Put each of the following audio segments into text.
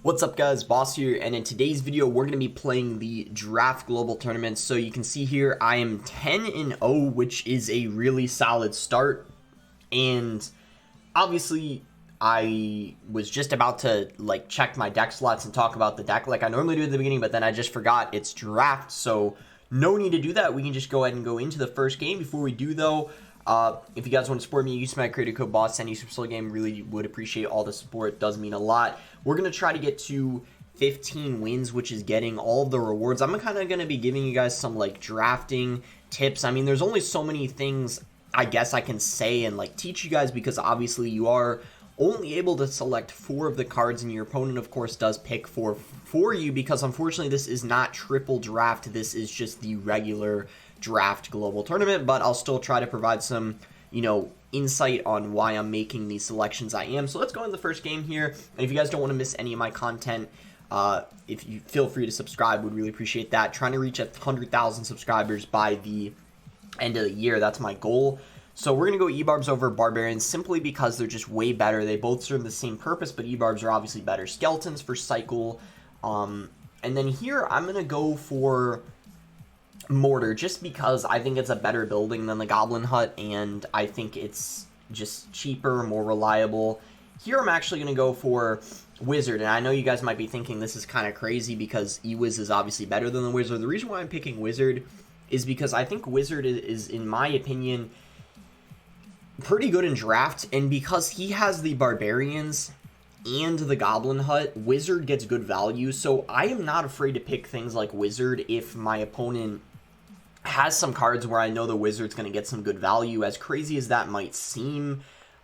What's up guys, Boss here, and in today's video we're going to be playing the Draft Global Tournament. So you can see here I am 10-0, which is a really solid start, and obviously I was just about to check my deck slots and talk about the deck like I normally do at the beginning, but then I just forgot it's draft, so no need to do that. We can just go ahead and go into the first game. Before we do though, if you guys want to support me, use my creator code BOSS, any Super Slow Game. Really would appreciate all the support. It does mean a lot. We're going to try to get to 15 wins, which is getting all of the rewards. I'm kind of going to be giving you guys some drafting tips. I mean, there's only so many things I guess I can say and teach you guys, because obviously you are only able to select 4 of the cards, and your opponent of course does pick 4 for you, because unfortunately this is not triple draft. This is just the regular draft global tournament, but I'll still try to provide some insight on why I'm making these selections I am. So let's go into the first game here, and if you guys don't want to miss any of my content, if you feel free to subscribe, would really appreciate that. Trying to reach 100,000 subscribers by the end of the year, that's my goal. So we're going to go E-Barbs over Barbarians simply because they're just way better. They both serve the same purpose, but E-Barbs are obviously better. Skeletons for cycle, and then here I'm going to go for Mortar, just because I think it's a better building than the Goblin Hut, and I think it's just cheaper, more reliable. Here I'm actually going to go for Wizard, and I know you guys might be thinking this is kind of crazy because E-Wiz is obviously better than the Wizard. The reason why I'm picking Wizard is because I think Wizard is, in my opinion, pretty good in draft, and because he has the Barbarians and the Goblin Hut, Wizard gets good value. So I am not afraid to pick things like Wizard if my opponent has some cards where I know the Wizard's going to get some good value. As crazy as that might seem,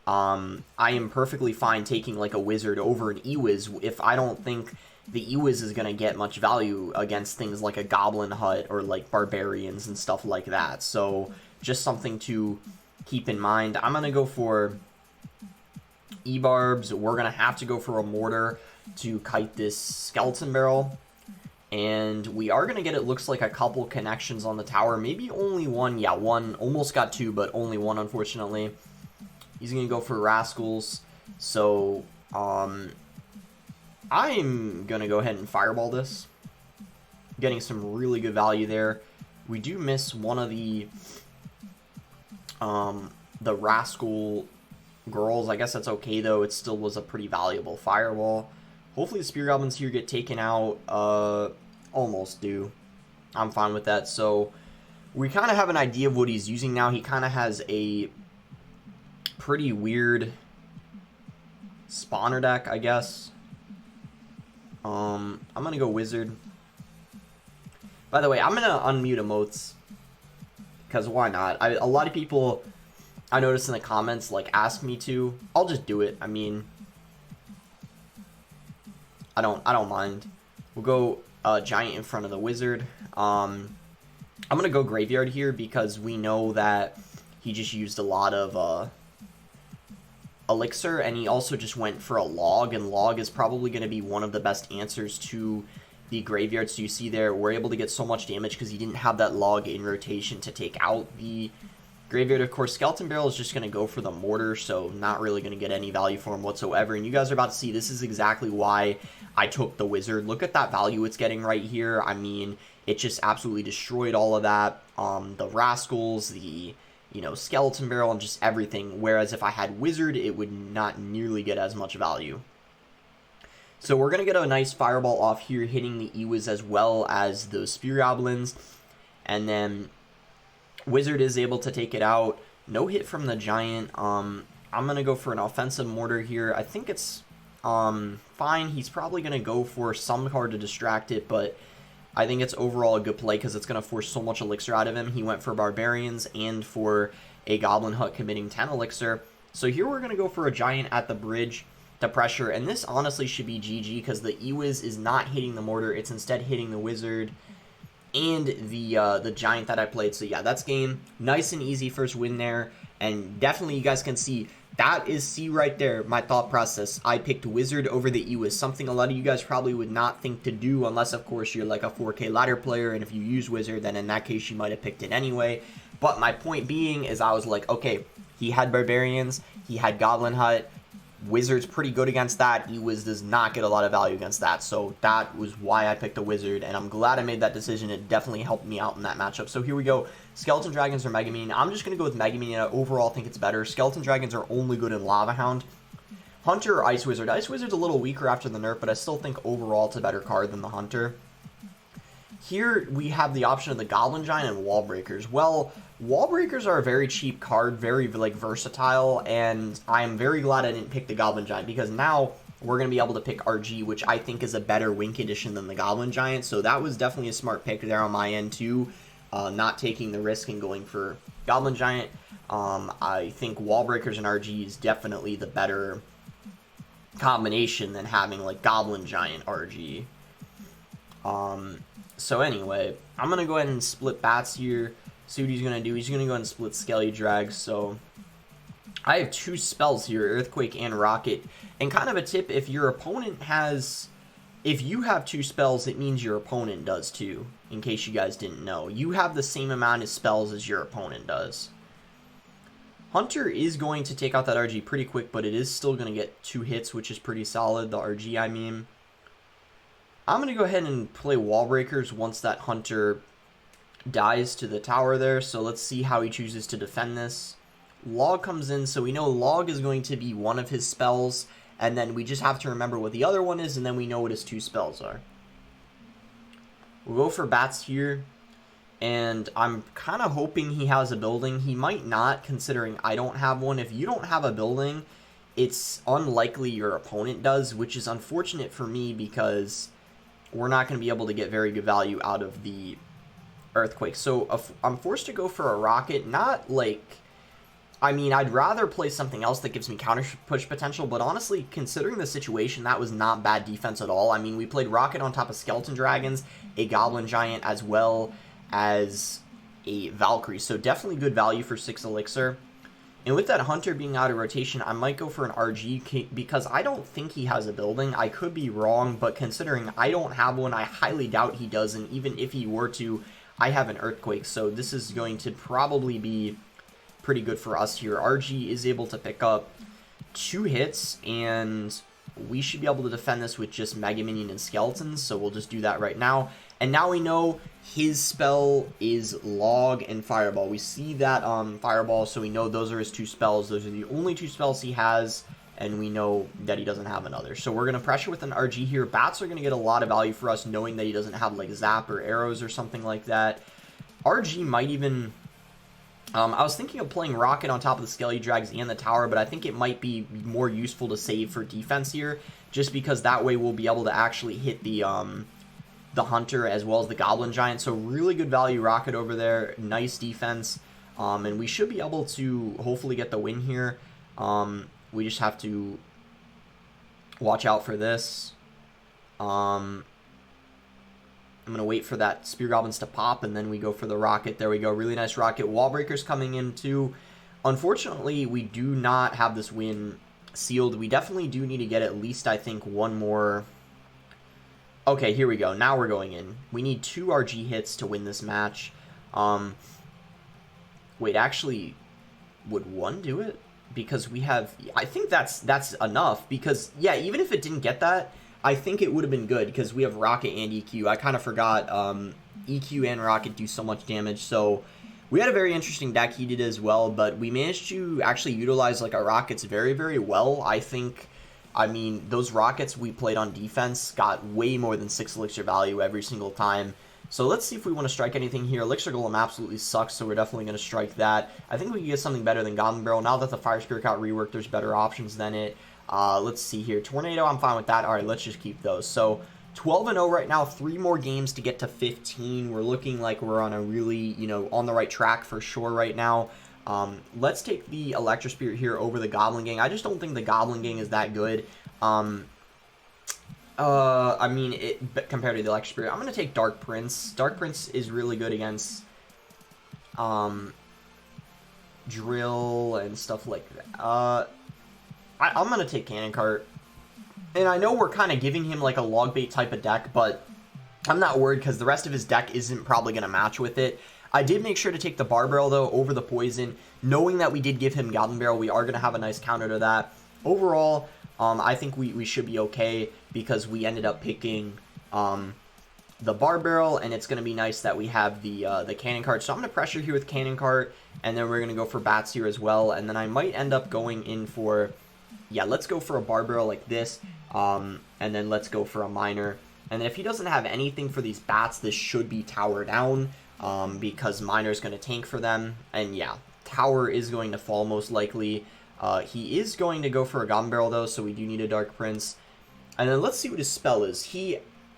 I am perfectly fine taking a Wizard over an E-Wiz if I don't think the E-Wiz is going to get much value against things like a Goblin Hut or Barbarians and stuff like that. So just something to keep in mind. I'm going to go for E-Barbs. We're going to have to go for a Mortar to kite this Skeleton Barrel. And we are going to get, it looks like, a couple connections on the tower. Maybe only one. Yeah, one. Almost got 2, but only 1, unfortunately. He's going to go for Rascals. So, I'm going to go ahead and Fireball this. Getting some really good value there. We do miss one of the Rascal girls. I guess that's okay, though. It still was a pretty valuable Fireball. Hopefully the Spear Goblins here get taken out. Almost do. I'm fine with that. So we kind of have an idea of what he's using now. He kind of has a pretty weird spawner deck, I guess. I'm going to go Wizard. By the way, I'm going to unmute emotes, because why not? A lot of people, I noticed in the comments, ask me to. I'll just do it. I mean, I don't mind. We'll go Giant in front of the Wizard. I'm gonna go Graveyard here because we know that he just used a lot of Elixir, and he also just went for a Log, and Log is probably going to be one of the best answers to the Graveyard. So you see there, we're able to get so much damage because he didn't have that Log in rotation to take out the Graveyard. Of course, Skeleton Barrel is just going to go for the Mortar, so not really going to get any value for him whatsoever. And you guys are about to see, this is exactly why I took the Wizard. Look at that value it's getting right here. I mean, it just absolutely destroyed all of that. The Rascals, the Skeleton Barrel, and just everything. Whereas if I had Wizard, it would not nearly get as much value. So we're going to get a nice Fireball off here, hitting the E-Wiz as well as those Spear Goblins. And then Wizard is able to take it out. No hit from the Giant. I'm going to go for an offensive Mortar here. I think it's fine. He's probably going to go for some card to distract it, but I think it's overall a good play because it's going to force so much Elixir out of him. He went for Barbarians and for a Goblin Hut committing 10 Elixir. So here we're going to go for a Giant at the bridge to pressure, and this honestly should be GG because the E-Wiz is not hitting the Mortar. It's instead hitting the Wizard and the Giant that I played. So yeah, that's game. Nice and easy first win there, and definitely you guys can see that is C right there, my thought process. I picked Wizard over the E-Wiz, something a lot of you guys probably would not think to do unless, of course, you're a 4K ladder player, and if you use Wizard, then in that case, you might have picked it anyway. But my point being is I was like, okay, he had Barbarians, he had Goblin Hut, Wizard's pretty good against that. Ewiz does not get a lot of value against that. So that was why I picked the Wizard, and I'm glad I made that decision. It definitely helped me out in that matchup. So here we go. Skeleton Dragons or Mega Minion. I'm just going to go with Mega Minion. I overall think it's better. Skeleton Dragons are only good in Lava Hound. Hunter or Ice Wizard. Ice Wizard's a little weaker after the nerf, but I still think overall it's a better card than the Hunter. Here we have the option of the Goblin Giant and Wall Breakers. Well, Wall Breakers are a very cheap card, very like versatile, and I'm very glad I didn't pick the Goblin Giant, because now we're going to be able to pick RG, which I think is a better win condition than the Goblin Giant. So that was definitely a smart pick there on my end too, not taking the risk and going for Goblin Giant. I think Wall Breakers and RG is definitely the better combination than having like Goblin Giant RG. So anyway, I'm going to go ahead and split bats here. See what he's going to do. He's going to go ahead and split Skelly Drag. So I have two spells here, Earthquake and Rocket. And kind of a tip, if your opponent has, if you have two spells, it means your opponent does too, in case you guys didn't know. You have the same amount of spells as your opponent does. Hunter is going to take out that RG pretty quick, but it is still going to get 2 hits, which is pretty solid, the RG I mean. I'm going to go ahead and play Wall Breakers once that Hunter dies to the tower there. So let's see how he chooses to defend this. Log comes in, so we know Log is going to be one of his spells. And then we just have to remember what the other one is, and then we know what his 2 spells are. We'll go for bats here. And I'm kind of hoping he has a building. He might not, considering I don't have one. If you don't have a building, it's unlikely your opponent does, which is unfortunate for me because we're not going to be able to get very good value out of the Earthquake. So I'm forced to go for a Rocket. Not like, I mean, I'd rather play something else that gives me counter push potential, but honestly, considering the situation, that was not bad defense at all. I mean, we played Rocket on top of Skeleton Dragons, a Goblin Giant, as well as a Valkyrie. So definitely good value for 6 Elixir. And with that Hunter being out of rotation, I might go for an RG because I don't think he has a building. I could be wrong, but considering I don't have one, I highly doubt he does. And even if he were to, I have an Earthquake. So this is going to probably be pretty good for us here. RG is able to pick up 2 hits, and we should be able to defend this with just Mega Minion and Skeletons. So we'll just do that right now. And now we know his spell is Log and Fireball. We see that Fireball, so we know those are his 2 spells. Those are the only 2 spells he has, and we know that he doesn't have another. So we're going to pressure with an RG here. Bats are going to get a lot of value for us, knowing that he doesn't have like Zap or Arrows or something like that. RG might even... I was thinking of playing Rocket on top of the Skelly Drags and the Tower, but I think it might be more useful to save for defense here, just because that way we'll be able to actually hit the Hunter as well as the Goblin Giant. So really good value Rocket over there, nice defense, and we should be able to hopefully get the win here. We just have to watch out for this. I'm going to wait for that Spear Goblins to pop, and then we go for the Rocket. There we go. Really nice Rocket. Wall Breakers coming in, too. Unfortunately, we do not have this win sealed. We definitely do need to get at least, I think, one more... Okay, here we go. Now we're going in. We need 2 RG hits to win this match. Wait, actually, would 1 do it? Because we have... I think that's enough, because, yeah, even if it didn't get that... I think it would have been good because we have Rocket and EQ. I kind of forgot EQ and Rocket do so much damage. So we had a very interesting deck. He did as well, but we managed to actually utilize like our Rockets very, very well. I think, I mean, those Rockets we played on defense got way more than 6 Elixir value every single time. So let's see if we want to strike anything here. Elixir Golem absolutely sucks, so we're definitely going to strike that. I think we can get something better than Goblin Barrel. Now that the Fire Spirit got reworked, there's better options than it. Let's see here. Tornado, I'm fine with that. All right, let's just keep those. So 12-0 right now. 3 more games to get to 15. We're looking like we're on a really, you know, on the right track for sure right now. Let's take the Electro Spirit here over the Goblin Gang. I just don't think the Goblin Gang is that good. I mean, compared to the Electro Spirit, I'm going to take Dark Prince. Dark Prince is really good against Drill and stuff like that. I'm going to take Cannon Cart. And I know we're kind of giving him like a log bait type of deck, but I'm not worried because the rest of his deck isn't probably going to match with it. I did make sure to take the Bar Barrel, though, over the Poison. Knowing that we did give him Goblin Barrel, we are going to have a nice counter to that. overall, I think we should be okay because we ended up picking the bar barrel, and it's going to be nice that we have the cannon cart. So I'm going to pressure here with cannon cart, and then we're going to go for bats here as well, and then I might end up going in for, yeah, let's go for a bar barrel like this, and then let's go for a miner. And if he doesn't have anything for these bats, this should be tower down, because miner's going to tank for them, and yeah, tower is going to fall most likely. He is going to go for a goblin barrel though, so we do need a dark prince. And then let's see what his spell is.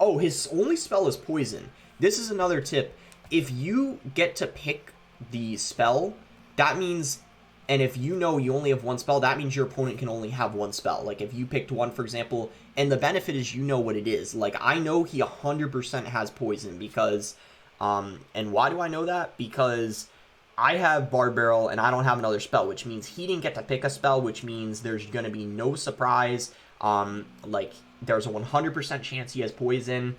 Oh, his only spell is poison. This is another tip. If you get to pick the spell, that means, and if you know you only have one spell, that means your opponent can only have one spell. Like if you picked one, for example, and the benefit is you know what it is. Like I know he 100% has poison because, and why do I know that? Because I have bar barrel and I don't have another spell, which means he didn't get to pick a spell, which means there's going to be no surprise. Like there's a 100% chance he has poison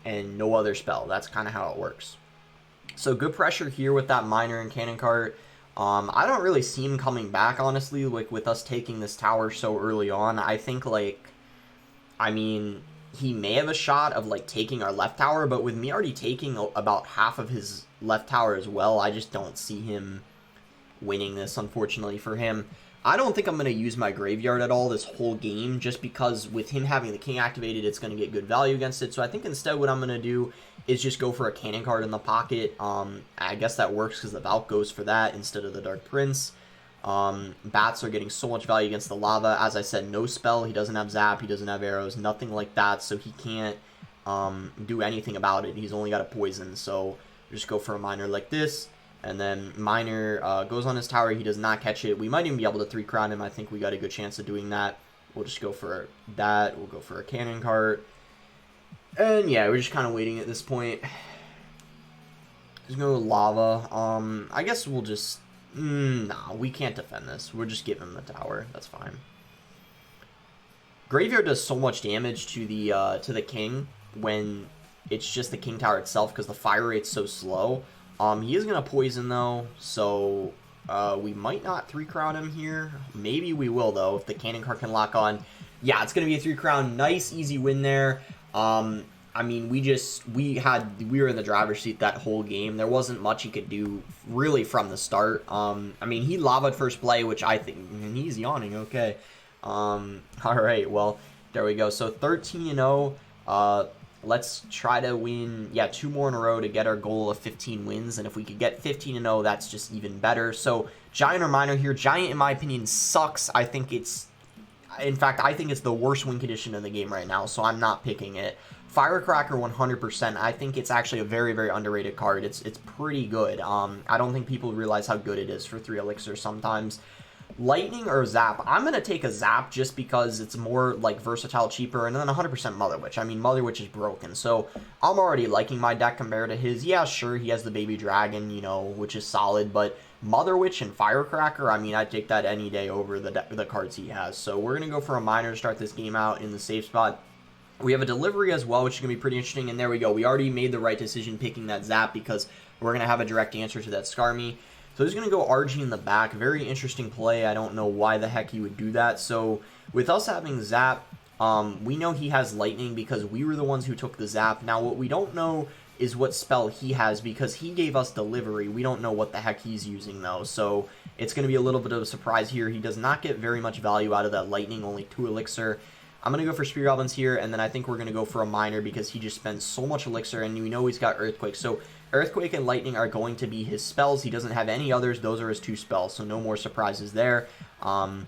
and no other spell. That's kind of how it works. So good pressure here with that miner and cannon cart. I don't really see him coming back, honestly, like with us taking this tower so early on. I think, like, I mean, he may have a shot of, like, taking our left tower, but with me already taking about half of his left tower as well, I just don't see him winning this, unfortunately for him. I don't think I'm going to use my graveyard at all this whole game, just because with him having the king activated, it's going to get good value against it. So I think instead what I'm going to do is just go for a cannon card in the pocket. I guess that works because the Valk goes for that instead of the Dark Prince. Bats are getting so much value against the lava. As I said, no spell. He doesn't have zap. He doesn't have arrows. Nothing like that. So he can't do anything about it. He's only got a poison. So just go for a miner like this. And then miner goes on his tower. He does not catch it. We might even be able to 3-crown him. I think we got a good chance of doing that. We'll just go for that. We'll go for a cannon cart. And yeah, we're just kind of waiting at this point. There's no lava. I guess we'll just... nah, we can't defend this. We'll just give him the tower. That's fine. Graveyard does so much damage to the king when it's just the king tower itself because the fire rate's so slow. He is going to poison, though, so we might not 3-crown him here. Maybe we will, though, if the cannon card can lock on. Yeah, it's going to be a 3-crown. Nice, easy win there. I mean, we were in the driver's seat that whole game. There wasn't much he could do, really, from the start. I mean, he lavaed first play, which I think, and he's yawning, okay. All right, well, there we go. So 13-0. Let's try to win, yeah, 2 more in a row to get our goal of 15 wins. And if we could get 15-0, that's just even better. So Giant or Miner here. Giant, in my opinion, sucks. I think it's, in fact, I think it's the worst win condition in the game right now. So I'm not picking it. Firecracker 100%. I think it's actually a very, very underrated card. It's pretty good. I don't think people realize how good it is for 3 elixirs sometimes. Lightning or Zap? I'm going to take a Zap just because it's more, like, versatile, cheaper, and then 100% Mother Witch. I mean, Mother Witch is broken, so I'm already liking my deck compared to his. Yeah, sure, he has the Baby Dragon, you know, which is solid, but Mother Witch and Firecracker, I mean, I'd take that any day over the cards he has. So we're going to go for a Miner to start this game out in the safe spot. We have a Delivery as well, which is going to be pretty interesting, and there we go. We already made the right decision picking that Zap because we're going to have a direct answer to that Skarmy. So he's going to go RG in the back. Very interesting play. I don't know why the heck he would do that. So with us having Zap, we know he has Lightning because we were the ones who took the Zap. Now what we don't know is what spell he has because he gave us Delivery. We don't know what the heck he's using though. So it's going to be a little bit of a surprise here. He does not get very much value out of that Lightning, only 2 elixir. I'm going to go for Spear Goblins here, and then I think we're going to go for a Miner because he just spends so much elixir, and we know he's got Earthquake. So Earthquake and Lightning are going to be his spells. He doesn't have any others. Those are his 2 spells, so no more surprises there. And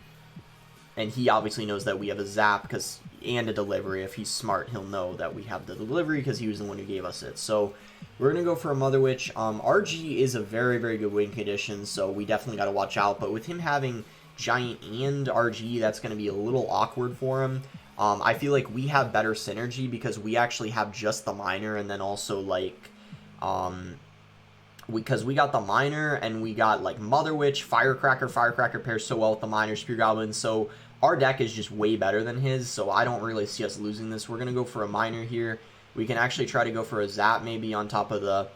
he obviously knows that we have a Zap and a Delivery. If he's smart, he'll know that we have the Delivery because he was the one who gave us it. So we're going to go for a Mother Witch. RG is a very, very good win condition, so we definitely got to watch out. But with him having Giant and RG, that's going to be a little awkward for him. I feel like we have better synergy because we actually have just the Miner and then also, like, because we got the Miner and we got, like, Mother Witch, Firecracker. Firecracker pairs so well with the Miner, Spear Goblin. So our deck is just way better than his, so I don't really see us losing this. We're going to go for a Miner here. We can actually try to go for a Zap maybe on top of the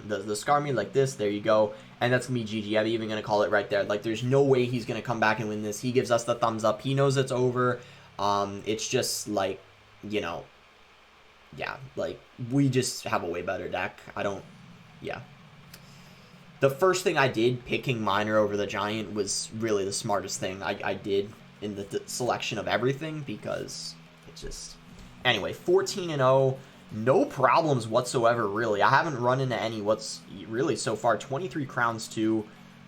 the Scar me like this. There you go. And that's me, GG. I'm even going to call it right there. Like, there's no way he's going to come back and win this. He gives us the thumbs up. He knows it's over. It's just, like, you know, yeah, like, we just have a way better deck. Yeah. The first thing I did, picking Miner over the Giant, was really the smartest thing I did in the selection of everything, because it just... Anyway, 14-0. No problems whatsoever, really. I haven't run into any really so far. 23 crowns, too.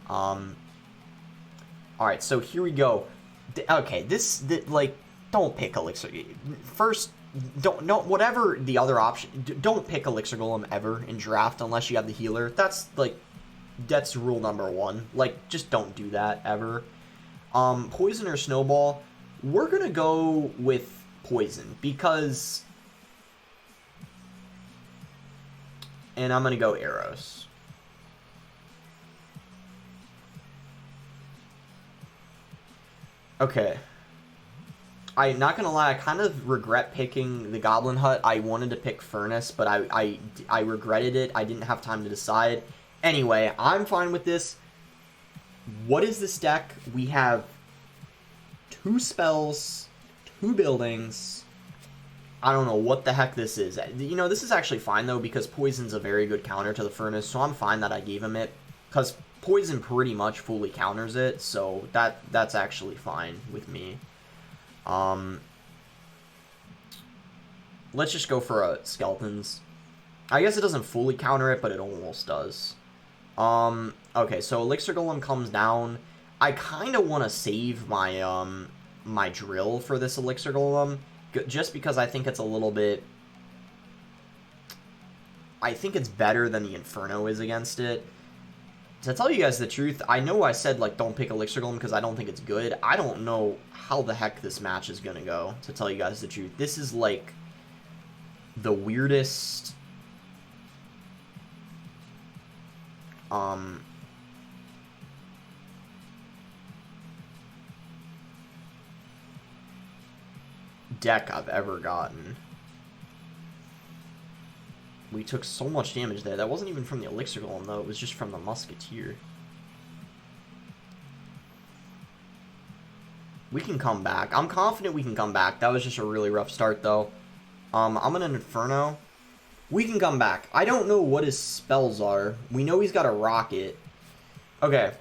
Alright, so here we go. Okay, like, don't pick Elixir. First, whatever the other option, don't pick Elixir Golem ever in draft unless you have the healer. That's rule number 1. Like, just don't do that, ever. Poison or Snowball? We're gonna go with Poison, because... And I'm going to go Arrows. Okay. I'm not going to lie, I kind of regret picking the Goblin Hut. I wanted to pick Furnace, but I regretted it. I didn't have time to decide. Anyway, I'm fine with this. What is this deck? We have 2 spells, 2 buildings... I don't know what the heck this is. You know, this is actually fine, though, because Poison's a very good counter to the Furnace, so I'm fine that I gave him it. Because Poison pretty much fully counters it, so that's actually fine with me. Let's just go for Skeletons. I guess it doesn't fully counter it, but it almost does. Okay, so Elixir Golem comes down. I kind of want to save my, my Drill for this Elixir Golem. Just because I think it's a little bit... I think it's better than the Inferno is against it. To tell you guys the truth, I know I said, like, don't pick Elixir Golem because I don't think it's good. I don't know how the heck this match is going to go, to tell you guys the truth. This is, like, the weirdest... deck I've ever gotten. We took so much damage there. That wasn't even from the Elixir Golem, though. It was just from the Musketeer. We can come back. I'm confident we can come back. That was just a really rough start, though. I'm an Inferno. We can come back. I don't know what his spells are. We know he's got a Rocket. Okay.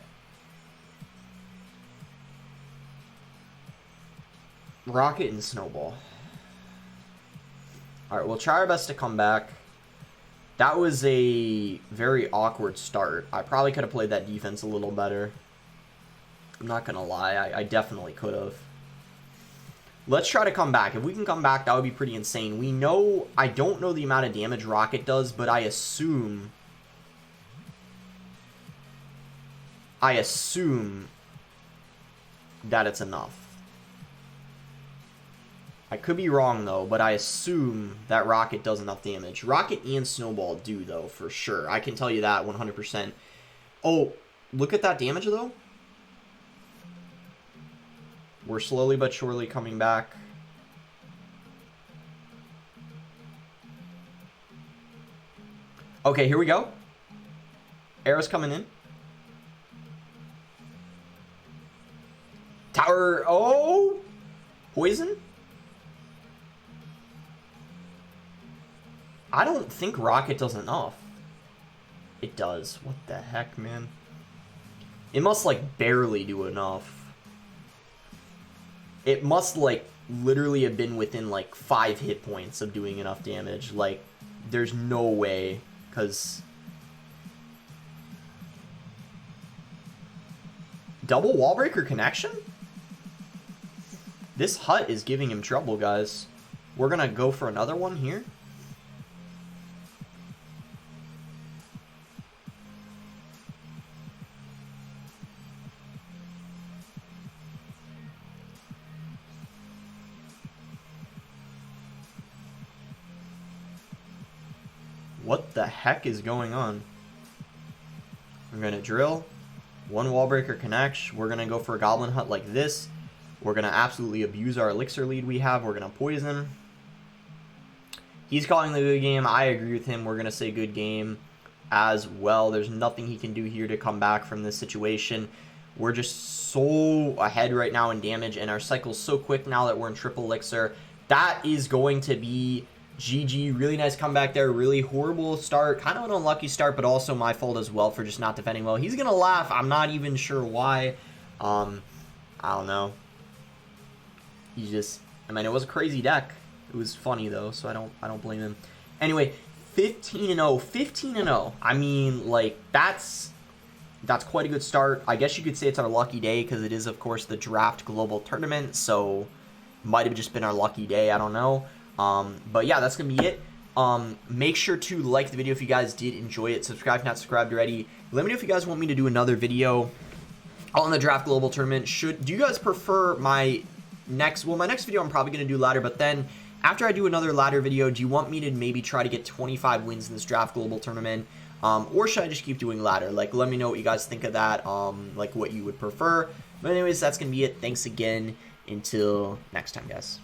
Rocket and Snowball. Alright, we'll try our best to come back. That was a very awkward start. I probably could have played that defense a little better. I'm not gonna lie, I definitely could have. Let's try to come back. If we can come back, that would be pretty insane. We know, I don't know the amount of damage Rocket does, but I assume that it's enough. I could be wrong, though, but I assume that Rocket does enough damage. Rocket and Snowball do, though, for sure. I can tell you that 100%. Oh, look at that damage, though. We're slowly but surely coming back. Okay, here we go. Arrow's coming in. Tower. Oh! Poison? I don't think Rocket does enough. It does. What the heck, man? It must, like, barely do enough. It must, like, literally have been within, like, 5 hit points of doing enough damage. Like, there's no way, because... Double Wallbreaker Connection? This Hut is giving him trouble, guys. We're gonna go for another one here. What the heck is going on? We're gonna drill. One Wallbreaker connects. We're gonna go for a Goblin Hut like this. We're gonna absolutely abuse our elixir lead we have. We're gonna poison. He's calling the good game. I agree with him. We're gonna say good game. as well. There's nothing he can do here to come back from this situation. We're just so ahead right now in damage, and our cycle's so quick now that we're in triple elixir. That is going to be GG. Really nice comeback there. Really horrible start. Kind of an unlucky start, but also my fault as well for just not defending well. He's going to laugh. I'm not even sure why. I don't know. He's just... I mean, it was a crazy deck. It was funny, though, so I don't blame him. Anyway, 15-0. 15-0. I mean, like, that's quite a good start. I guess you could say it's our lucky day because it is, of course, the Draft Global Tournament, so might have just been our lucky day. I don't know. But yeah, that's going to be it. Make sure to like the video if you guys did enjoy it. Subscribe if not subscribed already. Let me know if you guys want me to do another video on the Draft Global Tournament. Do you guys prefer my next... Well, my next video I'm probably going to do ladder, but then after I do another ladder video, do you want me to maybe try to get 25 wins in this Draft Global Tournament? Or should I just keep doing ladder? Like, let me know what you guys think of that, like what you would prefer. But anyways, that's going to be it. Thanks again. Until next time, guys.